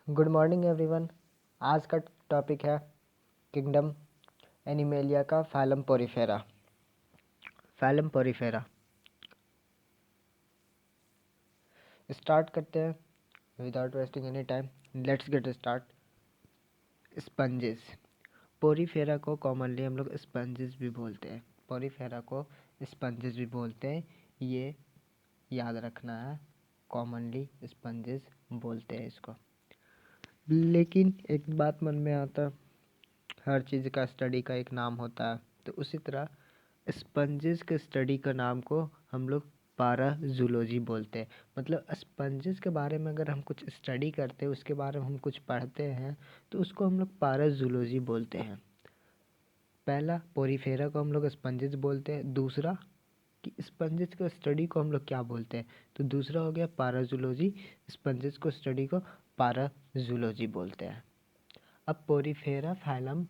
Good morning everyone. आज का topic है किंगडम एनिमेलिया का phylum Porifera. Phylum Porifera start करते हैं without wasting any time. Let's get start. Sponges. Porifera को कॉमनली हम लोग स्पंजेस भी बोलते हैं। पोरीफेरा को स्पंजेस भी बोलते हैं, ये याद रखना है। कॉमनली स्पंजेस बोलते हैं इसको। लेकिन एक बात मन में आता, हर चीज़ का स्टडी का एक नाम होता है, तो उसी तरह स्पंजेस के स्टडी का नाम को हम लोग पाराजूलॉजी बोलते हैं। मतलब स्पंजेस के बारे में अगर हम कुछ स्टडी करते हैं, उसके बारे में हम कुछ पढ़ते हैं, तो उसको हम लोग पाराजूलॉजी बोलते हैं। पहला, पोरीफेरा को हम लोग स्पंजेस बोलते हैं। दूसरा कि स्पंजेस के स्टडी को हम लोग क्या बोलते हैं, तो दूसरा हो गया पाराजूलॉजी। स्पंजेस को स्टडी को पाराजूलॉजी बोलते हैं। अब पोरीफेरा फाइलम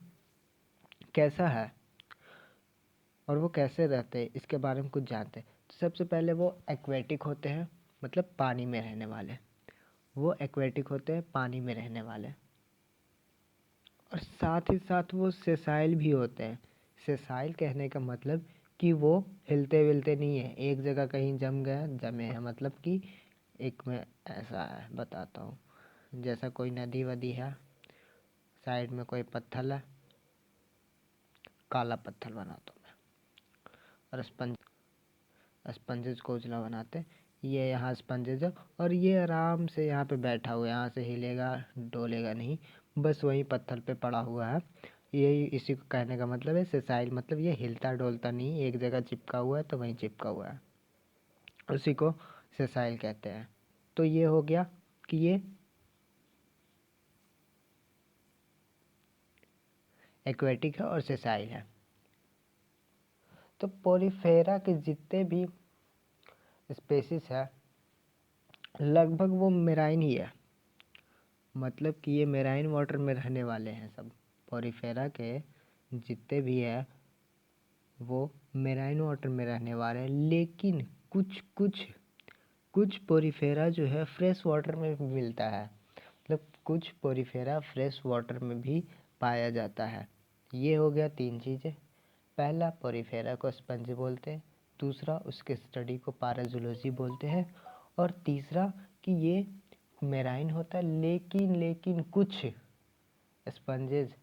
कैसा है और वो कैसे रहते हैं, इसके बारे में कुछ जानते हैं। तो सबसे पहले वो एक्वेटिक होते हैं, मतलब पानी में रहने वाले। वो एक्वेटिक होते हैं, पानी में रहने वाले, और साथ ही साथ वो सेसाइल भी होते हैं। सेसाइल कहने का मतलब कि वो हिलते विलते नहीं है, एक जगह कहीं जमे हैं। मतलब कि एक में ऐसा है, बताता हूँ। जैसा कोई नदी वदी है, साइड में कोई पत्थर है, काला पत्थर बनाता हूँ मैं, और स्पंजेस को उजला बनाते। ये यहाँ स्पंजेस है और ये आराम से यहाँ पे बैठा हुआ है, यहाँ से हिलेगा डोलेगा नहीं, बस वहीं पत्थर पे पड़ा हुआ है। यही इसी को कहने का मतलब है सेसाइल। मतलब ये हिलता डोलता नहीं, एक जगह चिपका हुआ है तो वहीं चिपका हुआ है, उसी को सेसाइल कहते हैं। तो ये हो गया कि ये एक्वेटिक है और सेसाइल है। तो पोरीफेरा के जितने भी स्पेसिस है, लगभग वो मेराइन ही है। मतलब कि ये मेराइन वाटर में रहने वाले हैं सब। पोरीफेरा के जितने भी है वो मेराइन वाटर में रहने वाले हैं। लेकिन कुछ पोरीफेरा जो है फ्रेश वाटर में भी मिलता है। मतलब कुछ पोरीफेरा फ्रेश वाटर में भी पाया जाता है। ये हो गया तीन चीज़ें। पहला, पोरीफेरा को स्पंज बोलते हैं। दूसरा, उसके स्टडी को पाराजूलॉजी बोलते हैं। और तीसरा कि ये मेराइन होता है, लेकिन कुछ स्पंजेस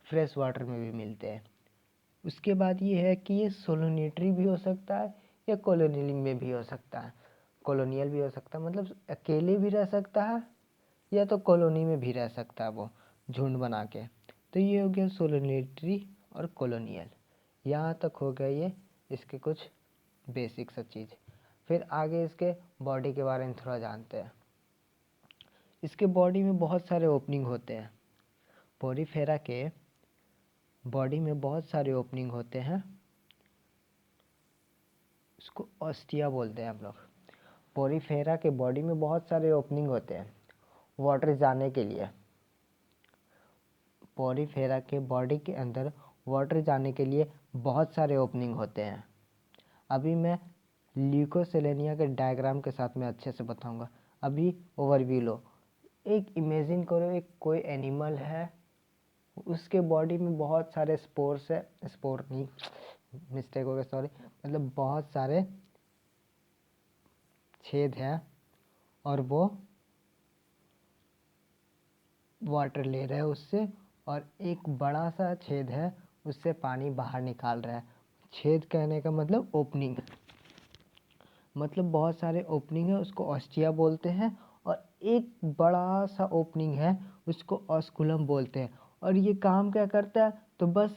फ्रेश वाटर में भी मिलते हैं। उसके बाद ये है कि ये सोलोनिटरी भी हो सकता है या कॉलोनियल में भी हो सकता है। कॉलोनियल भी हो सकता है, मतलब अकेले भी रह सकता है, या तो कॉलोनी में भी रह सकता है वो झुंड बना के। तो ये हो गया सोलोनिटरी और कॉलोनियल। यहाँ तक हो गया ये इसके कुछ बेसिक सा चीज़। फिर आगे इसके बॉडी के बारे में थोड़ा जानते हैं। इसके बॉडी में बहुत सारे ओपनिंग होते हैं। पोरीफेरा के बॉडी में बहुत सारे ओपनिंग होते हैं। इसको ऑस्टिया बोलते हैं हम लोग। पोरीफेरा के बॉडी में बहुत सारे ओपनिंग होते हैं वाटर जाने के लिए। पोरीफेरा के बॉडी के अंदर वाटर जाने के लिए बहुत सारे ओपनिंग होते हैं। अभी मैं ल्यूकोसेलेनिया के डायग्राम के साथ में अच्छे से बताऊंगा। अभी ओवरव्यू लो। एक इमेजिन करो, एक कोई एनिमल है, उसके बॉडी में बहुत सारे स्पोर्स है, स्पोर नहीं, मिस्टेक हो गया, सॉरी। मतलब बहुत सारे छेद हैं और वो वाटर ले रहा है उससे, और एक बड़ा सा छेद है, उससे पानी बाहर निकाल रहा है। छेद कहने का मतलब ओपनिंग, मतलब बहुत सारे ओपनिंग है, उसको ऑस्टिया बोलते हैं। और एक बड़ा सा ओपनिंग है, उसको ऑस्कुलम बोलते हैं। और ये काम क्या करता है, तो बस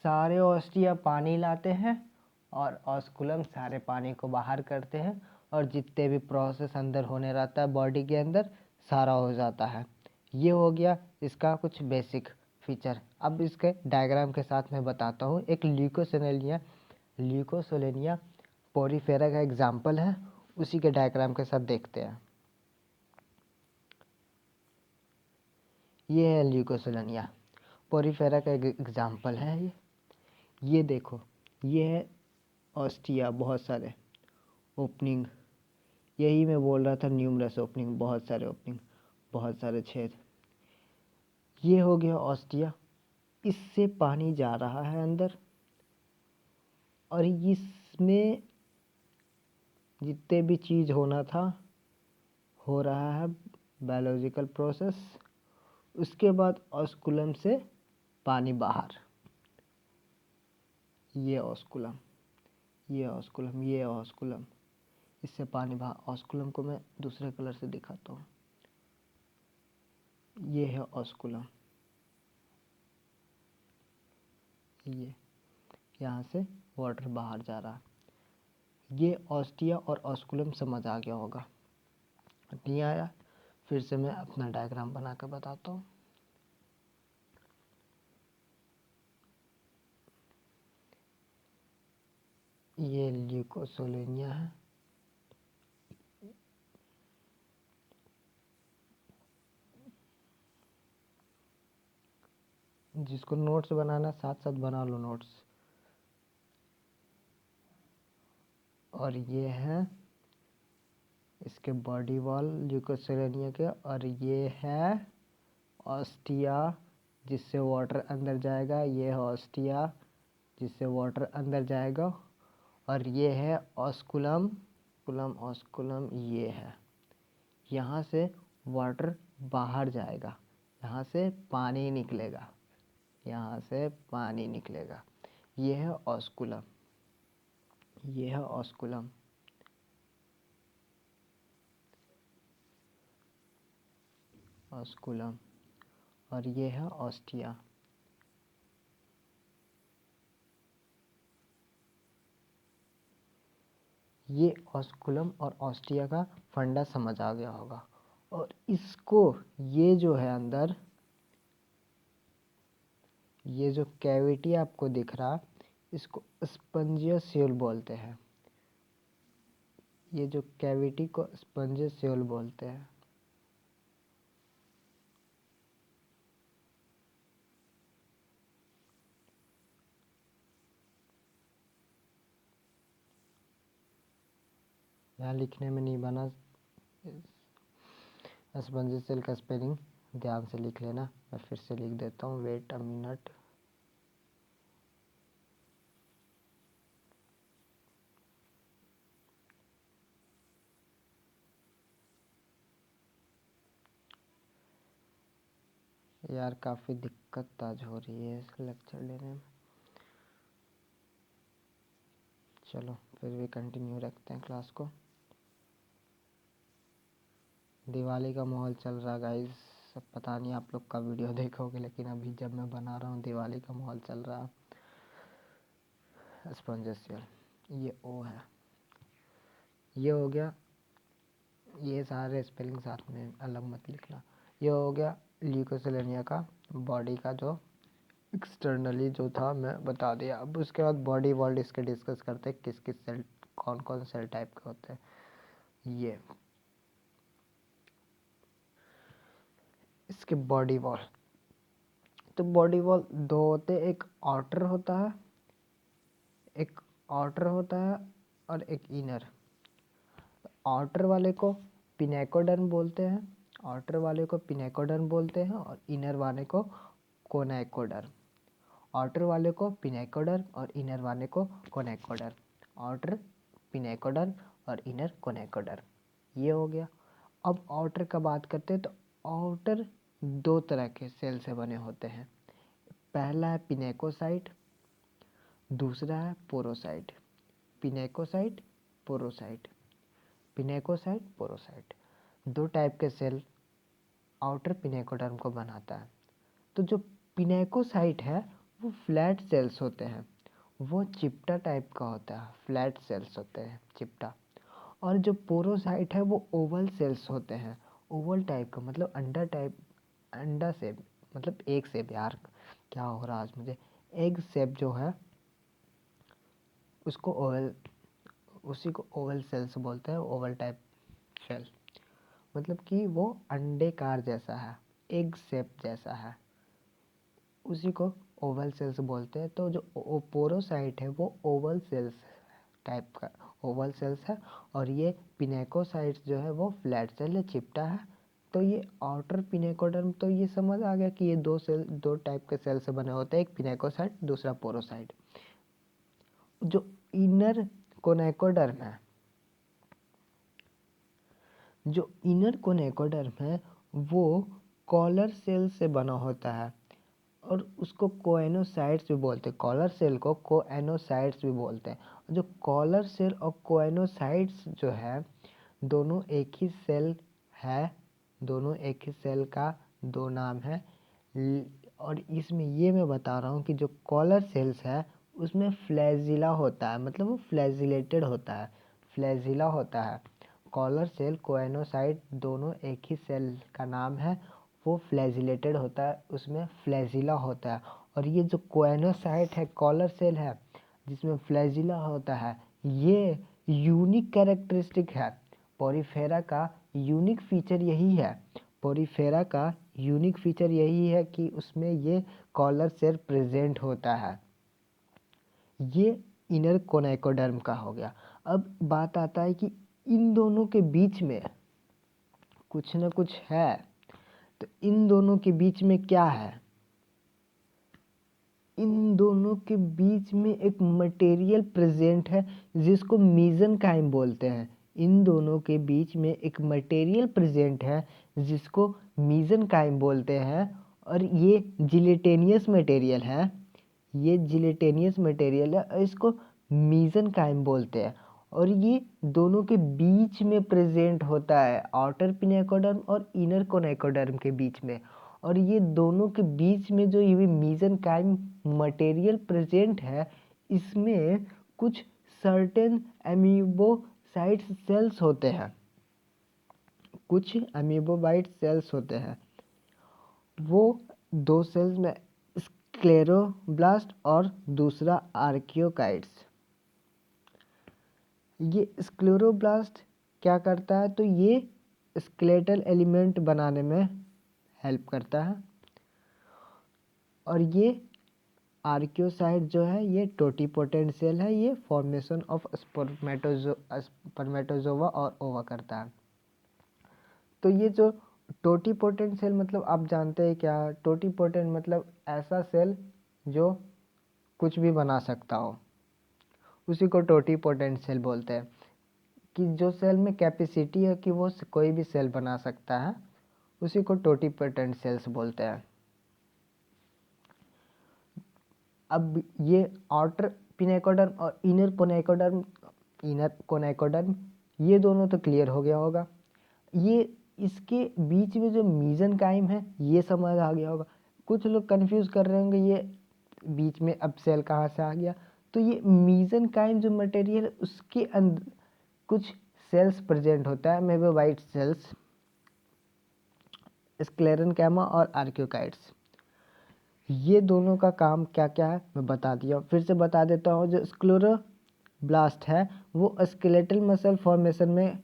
सारे ऑस्टिया पानी लाते हैं और ऑस्कुलम सारे पानी को बाहर करते हैं, और जितने भी प्रोसेस अंदर होने रहता है बॉडी के अंदर, सारा हो जाता है। ये हो गया इसका कुछ बेसिक फीचर। अब इसके डायग्राम के साथ मैं बताता हूँ। एक ल्यूकोसेलेनिया पोरीफेरा का एग्जाम्पल है, उसी के डायग्राम के साथ देखते हैं। ये है ल्यूकोसेलेनिया पोरीफेरा का एक एग्जाम्पल है। ये देखो, ये है ऑस्टिया, बहुत सारे ओपनिंग। यही मैं बोल रहा था, न्यूमरस ओपनिंग, बहुत सारे ओपनिंग। बहुत सारे छेद। ये हो गया ऑस्टिया, इससे पानी जा रहा है अंदर और इसमें जितने भी चीज़ होना था हो रहा है, बायोलॉजिकल प्रोसेस। उसके बाद ऑस्कुलम से पानी बाहर, ये ऑस्कुलम, ये ऑस्कुलम, ये ऑस्कुलम, इससे पानी बाहर। ऑस्कुलम को मैं दूसरे कलर से दिखाता हूँ, ये है ऑस्कुलम, ये यहाँ से वाटर बाहर जा रहा है। ये ऑस्टिया और ऑस्कुलम समझ आ गया होगा, नहीं आया? फिर से मैं अपना डायग्राम बना कर बताता हूँ। ये ल्यूकोसोलेनिया है, जिसको नोट्स बनाना साथ साथ बना लो नोट्स। और ये है इसके बॉडी वॉल ल्यूकोसोलेनिया के, और ये है ऑस्टिया जिससे वाटर अंदर जाएगा, ये है ऑस्टिया जिससे वाटर अंदर जाएगा, और ये है ऑस्कुलम, कुलम ऑस्कुलम, ये है। यहाँ से वाटर बाहर जाएगा, यहाँ से पानी निकलेगा, यहाँ से पानी निकलेगा। ये है ऑस्कुलम, ये है ऑस्कुलम, ऑस्कुलम, और ये है ऑस्टिया। ये ऑस्कुलम और ऑस्टिया का फंडा समझ आ गया होगा। और इसको, ये जो है अंदर, ये जो कैविटी आपको दिख रहा, इसको स्पंजियोसियल बोलते हैं। ये जो कैविटी को स्पंजियोसियल बोलते हैं। यहाँ लिखने में नहीं बना, स्पंजियोसियल का स्पेलिंग ध्यान से लिख लेना। मैं फिर से लिख देता हूँ, वेट अ मिनट। यार काफ़ी दिक्कत आज हो रही है इस लेक्चर लेने में। चलो फिर भी कंटिन्यू रखते हैं क्लास को। दिवाली का माहौल चल रहा गाइस, सब पता नहीं आप लोग का वीडियो देखोगे, लेकिन अभी जब मैं बना रहा हूँ दिवाली का माहौल चल रहा। स्पंजियोसियल, ये ओ है, ये हो गया। ये सारे स्पेलिंग साथ में अलग मत लिखना। ये हो गया ल्यूकोसेलेनिया का बॉडी का जो एक्सटर्नली जो था मैं बता दिया। अब उसके बाद बॉडी वॉल इसके डिस्कस करते हैं, किस किस सेल, कौन कौन सेल टाइप के होते हैं। ये इसके बॉडी वॉल, तो बॉडी वॉल दो होते, एक आउटर होता है, एक आउटर होता है और एक इनर। आउटर वाले को पिनेकोडर्म बोलते हैं, आउटर वाले को पिनेकोडर्म बोलते हैं, और इनर वाले को कोनेकोडर्म। आउटर वाले को पिनेकोडर्म और इनर वाले को कोनेकोडर्म। आउटर पिनेकोडर्म और इनर कोनेकोडर्म, ये हो गया। अब आउटर का बात करते हैं, तो आउटर दो तरह के सेल से बने होते हैं। पहला है पिनेकोसाइट, दूसरा है पोरोसाइट। पिनेकोसाइट, पोरोसाइट, पिनेकोसाइट, पोरोसाइट, दो टाइप के सेल आउटर पिनेकोडर्म को बनाता है। तो जो पिनेकोसाइट है वो फ्लैट सेल्स होते हैं, वो चिपटा टाइप का होता है, फ्लैट सेल्स होते हैं, चिपटा। और जो पोरोसाइट है वो ओवल सेल्स होते हैं, ओवल टाइप का, मतलब अंडा टाइप, अंडा शेप, मतलब एग शेप। यार क्या हो रहा आज मुझे, एग शेप जो है उसको ओवल, उसी को ओवल सेल्स बोलते हैं, ओवल टाइप सेल। मतलब कि वो अंडेकार जैसा है, एग शेप जैसा है, उसी को ओवल सेल्स बोलते हैं। तो जो पोरोसाइट है वो ओवल सेल्स टाइप का, ओवल सेल्स है। और ये पिनेकोसाइट्स जो है वो फ्लैट सेल है, चिपटा है, तो ये आउटर पिनेकोडर्म, तो ये समझ आ गया कि ये दो टाइप के सेल से बने होते हैं, एक पिनेकोसाइट दूसरा पोरोसाइट। जो इनर कोनेकोडर्म है, जो इनर कोनेकोडर्म है वो कॉलर सेल से बना होता है और उसको कोएनोसाइट्स भी बोलते हैं। कॉलर सेल को कोएनोसाइट्स भी बोलते हैं। जो कॉलर सेल और कोएनोसाइट्स जो है दोनों एक ही सेल है, दोनों एक ही सेल का दो नाम है। और इसमें ये मैं बता रहा हूँ कि जो कॉलर सेल्स है उसमें फ्लैजिला होता है, मतलब वो फ्लैजिलेटेड होता है, फ्लैजिला होता है। कॉलर सेल कोएनोसाइट दोनों एक ही सेल का नाम है, वो फ्लैजिलेटेड होता है, उसमें फ्लैजिला होता है। और ये जो कोएनोसाइट है, कॉलर सेल है जिसमें फ्लैजिला होता है, ये यूनिक कैरेक्टरिस्टिक है। पोरीफेरा का यूनिक फीचर यही है, पोरीफेरा का यूनिक फीचर यही है कि उसमें ये कॉलर सेल प्रेजेंट होता है। ये इनर कोनाइकोडर्म का हो गया। अब बात आता है कि इन दोनों के बीच में कुछ न कुछ है, तो इन दोनों के बीच में क्या है? इन दोनों के बीच में एक मटेरियल प्रेजेंट है जिसको मीजनकाइम बोलते हैं। इन दोनों के बीच में एक मटेरियल प्रेजेंट है जिसको मीजनकाइम बोलते हैं और ये जिलेटेनियस मटेरियल है, ये जिलेटेनियस मटेरियल है और इसको मीजनकाइम बोलते हैं। और ये दोनों के बीच में प्रेजेंट होता है, आउटर पिनेकोडर्म और इनर कोनेकोडर्म के बीच में। और ये दोनों के बीच में जो ये मीजनकाइम मटेरियल प्रेजेंट है, इसमें कुछ सर्टेन अमीबोसाइट्स सेल्स होते हैं, कुछ अमीबोबाइट सेल्स होते हैं। वो दो सेल्स में स्क्लेरोब्लास्ट और दूसरा आर्कियोकाइट्स। ये स्क्लेरोब्लास्ट क्या करता है? तो ये स्केलेटल एलिमेंट बनाने में हेल्प करता है। और ये आर्कियोसाइट जो है ये टोटीपोटेंट सेल है, ये फॉर्मेशन ऑफ स्पर्मेटोजोवा और ओवा करता है। तो ये जो टोटीपोटेंट सेल मतलब आप जानते हैं क्या? टोटीपोटेंट मतलब ऐसा सेल जो कुछ भी बना सकता हो, उसी को टोटीपोटेंट सेल बोलते हैं। कि जो सेल में कैपेसिटी है कि वो कोई भी सेल बना सकता है, उसी को टोटीपोटेंट सेल्स बोलते हैं। अब ये आउटर पिनेकोडर्म और इनर कोनेकोडर्म ये दोनों तो क्लियर हो गया होगा। ये इसके बीच में जो मीजनकाइम है ये समझ आ गया होगा। कुछ लोग कंफ्यूज कर रहे होंगे ये बीच में अब सेल कहाँ से आ गया। तो ये मीजनकाइम जो मटेरियल उसके अंदर कुछ सेल्स प्रेजेंट होता है, मेबोबाइट सेल्स, स्क्लेरेनकैमा और आर्कियोकाइट्स। ये दोनों का काम क्या क्या है मैं बता दिया, फिर से बता देता हूँ। जो स्क्लेरोब्लास्ट है वो स्केलेटल मसल फॉर्मेशन में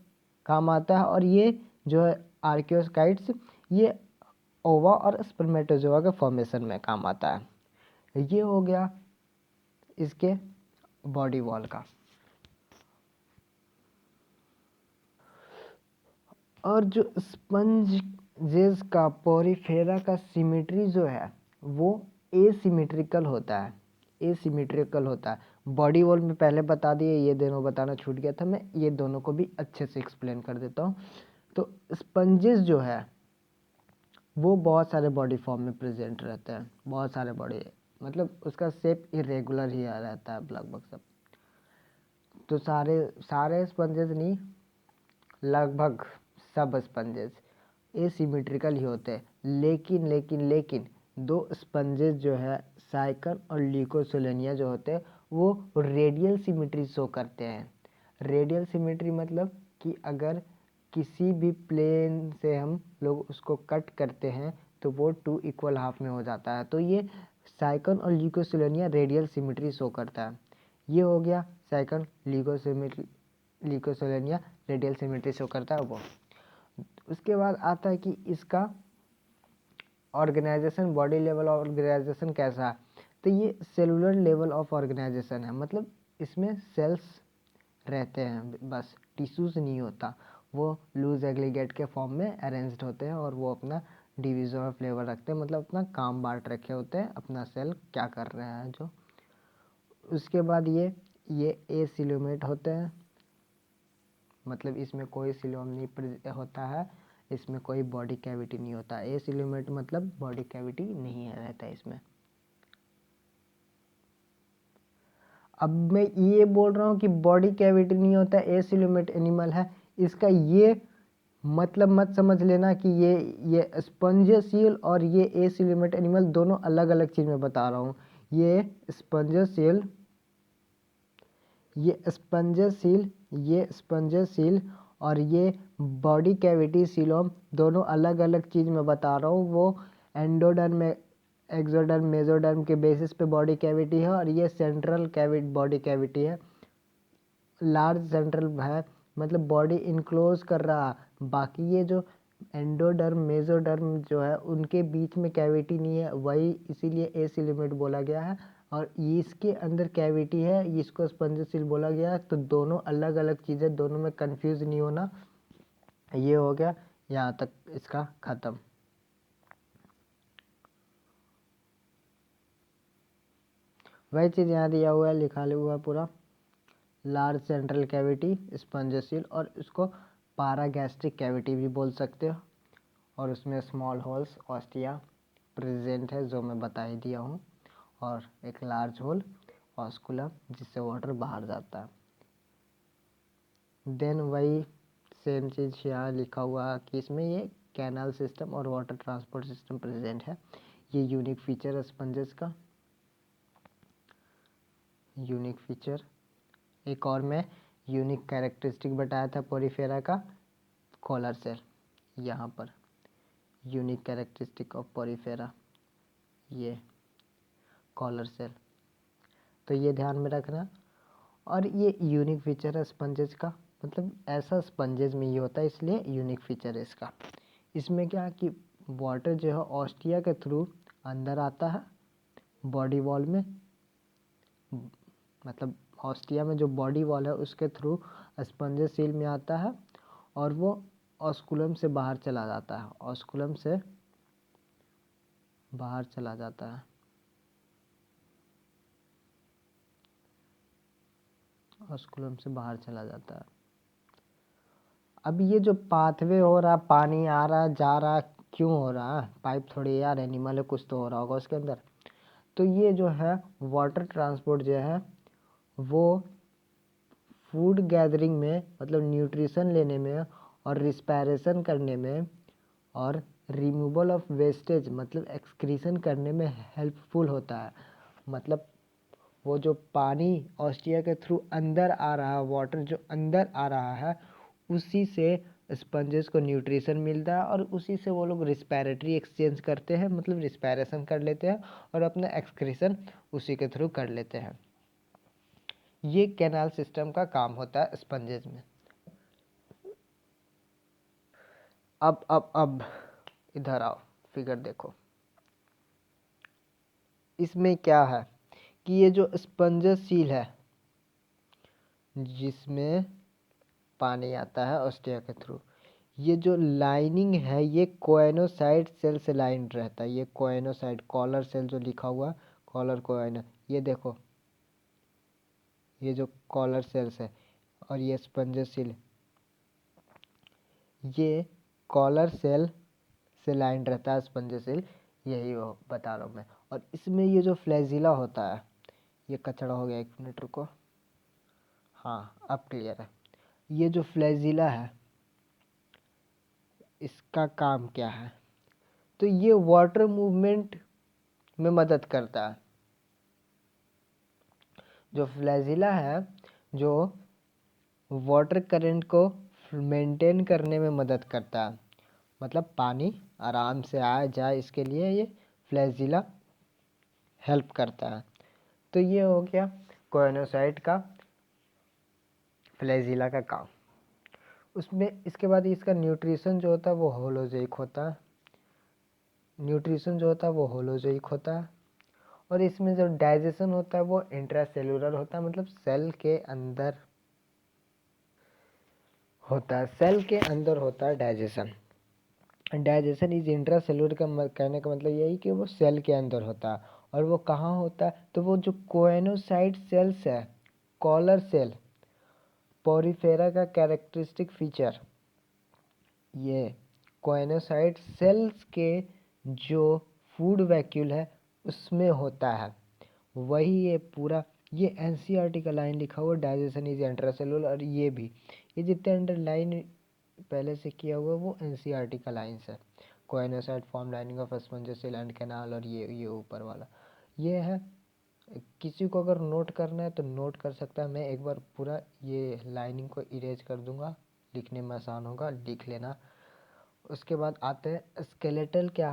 काम आता है और ये जो है आर्कियोकाइट्स ये ओवा और स्पर्मेटोजोआ के फॉर्मेशन में काम आता है। ये हो गया इसके बॉडी वॉल का। और जो स्पंजेस का पोरीफेरा का सिमेट्री जो है वो एसिमेट्रिकल होता है, एसिमेट्रिकल होता है। बॉडी वॉल में पहले बता दिए, ये दोनों बताना छूट गया था, मैं ये दोनों को भी अच्छे से एक्सप्लेन कर देता हूँ। तो स्पंजेस जो है वो बहुत सारे बॉडी फॉर्म में प्रेजेंट रहते हैं, बहुत सारे बॉडी, मतलब उसका शेप इरेगुलर ही रहता है लगभग सब। तो सारे सारे स्पंजेस नहीं, लगभग सब स्पंजेस एसिमेट्रिकल ही होते हैं। लेकिन लेकिन लेकिन दो स्पंजेस जो है साइकन और ल्यूकोसेलेनिया जो होते हैं वो रेडियल सिमेट्री शो करते हैं। रेडियल सिमेट्री मतलब कि अगर किसी भी प्लेन से हम लोग उसको कट करते हैं तो वो 2 इक्वल हाफ में हो जाता है। तो ये साइकन और ल्यूकोसेलेनिया रेडियल सिमेट्री शो करता है। ये हो गया साइकन ल्यूकोसेलेनिया रेडियल सिमेट्री शो करता है वो। उसके बाद आता है कि इसका ऑर्गेनाइजेशन, बॉडी लेवल ऑर्गेनाइजेशन कैसा है? तो ये सेलुलर लेवल ऑफ ऑर्गेनाइजेशन है, मतलब इसमें सेल्स रहते हैं बस, टिश्यूज नहीं होता। वो लूज एग्रीगेट के फॉर्म में अरेंज्ड होते हैं और वो अपना डिवीजन और फ्लेवर रखते हैं, मतलब अपना काम बांट रखे होते हैं, अपना सेल क्या कर रहे हैं जो। उसके बाद ये एसिलोमेट होते हैं, मतलब इसमें कोई सिलोम नहीं होता है, इसमें कोई बॉडी कैविटी नहीं होता। एसिलोमेट मतलब बॉडी कैविटी नहीं है रहता है इसमें। अब मैं ये बोल रहा हूँ कि बॉडी कैविटी नहीं होता, एसिलोमेट एनिमल है, इसका ये मतलब मत समझ लेना कि ये स्पंजोसील और ये एसिलोमेट एनिमल दोनों अलग अलग चीज़ में बता रहा हूँ। ये स्पंजोसील और ये बॉडी कैविटी सीलोम दोनों अलग अलग चीज़ में बता रहा हूँ। वो एंडोडर्म एक्सोडर्म मेसोडर्म के बेसिस पे बॉडी कैविटी है और ये सेंट्रल कैविटी बॉडी कैविटी है, लार्ज सेंट्रल है, मतलब बॉडी इनक्लोज कर रहा। बाकी ये जो एंडोडर्म मेसोडर्म जो है उनके बीच में कैविटी नहीं है, वही इसीलिए एसिलोमेट बोला गया है। और इसके अंदर कैविटी है, इसको स्पंजोसील बोला गया है। तो दोनों अलग अलग चीज़ें, दोनों में कंफ्यूज नहीं होना। ये हो गया यहाँ तक इसका ख़त्म। वही चीज़ यहाँ दिया हुआ है, लिखा हुआ पूरा, लार्ज सेंट्रल कैविटी स्पंजोसील, और इसको पारागैस्ट्रिक कैविटी भी बोल सकते हो। और उसमें स्मॉल होल्स ऑस्टिया प्रेजेंट है जो मैं बता ही दिया हूँ, और एक लार्ज होल ऑस्कुलम जिससे वाटर बाहर जाता है। देन वही सेम चीज़ यहाँ लिखा हुआ कि इसमें ये कैनाल सिस्टम और वाटर ट्रांसपोर्ट सिस्टम प्रेजेंट है। ये यूनिक फीचर है स्पंजेस का, यूनिक फीचर। एक और मैं यूनिक कैरेक्टरिस्टिक बताया था पोरीफेरा का, कॉलर सेल। यहाँ पर यूनिक कैरेक्टरिस्टिक ऑफ पोरीफेरा, ये कॉलर सेल, तो ये ध्यान में रखना। और ये यूनिक फीचर है स्पंजेस का, मतलब ऐसा स्पंजेस में ये होता है इसलिए यूनिक फीचर है इसका। इसमें क्या कि वाटर जो है ऑस्टिया के थ्रू अंदर आता है बॉडी वॉल में, मतलब ऑस्टिया में जो बॉडी वॉल है उसके थ्रू स्पंजेस सील में आता है और वो ऑस्कुलम से बाहर चला जाता है, ऑस्कुलम से बाहर चला जाता है। ऑस्कुलम से बाहर चला जाता है। अब ये जो पाथवे हो रहा, पानी आ रहा जा रहा, क्यों हो रहा है? पाइप थोड़ी यार एनिमल है, कुछ तो हो रहा होगा उसके अंदर। तो ये जो है वाटर ट्रांसपोर्ट जो है वो फूड गैदरिंग में, मतलब न्यूट्रिशन लेने में और रिस्पायरेशन करने में और रिमूवल ऑफ वेस्टेज मतलब एक्सक्रीशन करने में हेल्पफुल होता है। मतलब वो जो पानी ऑस्टिया के थ्रू अंदर आ रहा है, वाटर जो अंदर आ रहा है, उसी से स्पंजेस को न्यूट्रिशन मिलता है और उसी से वो लोग रिस्पायरेटरी एक्सचेंज करते हैं, मतलब रिस्पायरेशन कर लेते हैं और अपना एक्सक्रीशन उसी के थ्रू कर लेते हैं। ये कैनाल सिस्टम का काम होता है स्पंजेस में। अब इधर आओ, फिगर देखो। इसमें क्या है कि ये जो स्पंजेस सील है जिसमें पानी आता है ऑस्टिया के थ्रू, ये जो लाइनिंग है ये कोएनोसाइट सेल से लाइन रहता है। ये कोएनोसाइट, कॉलर सेल जो लिखा हुआ, कॉलर कोएनो, ये देखो, ये जो कॉलर सेल्स है और ये स्पंजेस सील, ये कॉलर सेल से लाइन रहता है स्पंजेस सील, यही वो बता रहा हूँ मैं। और इसमें ये जो फ्लैजिला होता है, ये कचड़ा हो गया, एक मिनट रुको, हाँ अब क्लियर है। ये जो फ्लैजिला है इसका काम क्या है? तो ये वाटर मूवमेंट में मदद करता है। जो फ्लैजिला है जो वाटर करंट को मेंटेन करने में मदद करता है, मतलब पानी आराम से आए जाए इसके लिए ये फ्लैजिला हेल्प करता है। तो ये हो गया कोएनोसाइट का, फ्लैजिला का काम। उसमें इसके बाद इसका न्यूट्रिशन जो होता है वो होलोजोइक होता है, न्यूट्रिशन जो होता है वो होलोजोइक होता है। और इसमें जो डाइजेशन होता है वो इंट्रासेलुलर होता है, मतलब सेल के अंदर होता है, सेल के अंदर होता है digestion. Digestion is intra cellular का कहने का मतलब यही कि वो सेल के अंदर होता है। और वो कहाँ होता है? तो वो जो कोएनोसाइट सेल्स है, कॉलर सेल, पोरीफेरा का कैरेक्टरिस्टिक फीचर, ये कोएनोसाइट सेल्स के जो फूड वैक्यूल है उसमें होता है। वही ये पूरा, ये एनसीईआरटी का लाइन लिखा हुआ, डाइजेशन इज इंट्रासेलुलर। और ये भी, ये जितने अंडरलाइन पहले से किया हुआ वो एनसीईआरटी का लाइन्स है। Coenocyte form lining of sponges cell and canal, और ये ऊपर वाला ये है। किसी को अगर नोट करना है तो नोट कर सकता है। मैं एक बार पूरा ये लाइनिंग को इरेज कर दूंगा, लिखने में आसान होगा, लिख लेना। उसके बाद आते हैं स्केलेटल क्या